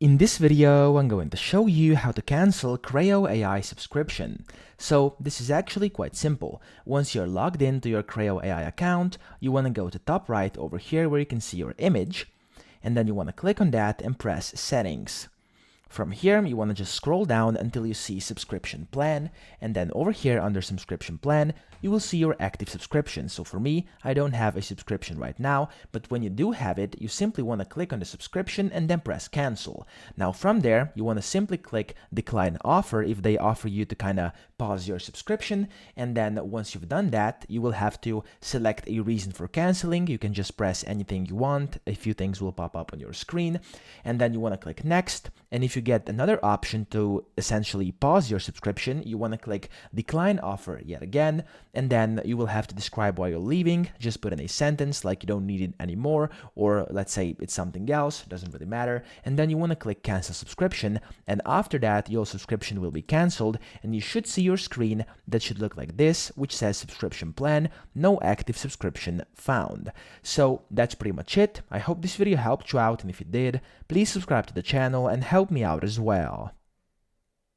In this video, I'm going to show you how to cancel Crayo AI subscription. So this is actually quite simple. Once you're logged into your Crayo AI account, you want to go to top right over here where you can see your image, and then you want to click on that and press Settings. From here, you want to just scroll down until you see subscription plan, and then over here under subscription plan, you will see your active subscription. So for me, I don't have a subscription right now, but when you do have it, you simply want to click on the subscription and then press cancel. Now from there, you want to simply click decline offer if they offer you to kind of pause your subscription, and then once you've done that, you will have to select a reason for canceling. You can just press anything you want. A few things will pop up on your screen, and then you want to click next. And if you get another option to essentially pause your subscription, you want to click decline offer yet again, and then you will have to describe why you're leaving. Just put in a sentence like you don't need it anymore, or let's say it's something else, doesn't really matter. And then you want to click cancel subscription, and after that your subscription will be canceled, and you should see your screen that should look like this, which says subscription plan, no active subscription found. So that's pretty much it. I hope this video helped you out, and if it did, please subscribe to the channel and help me out as well.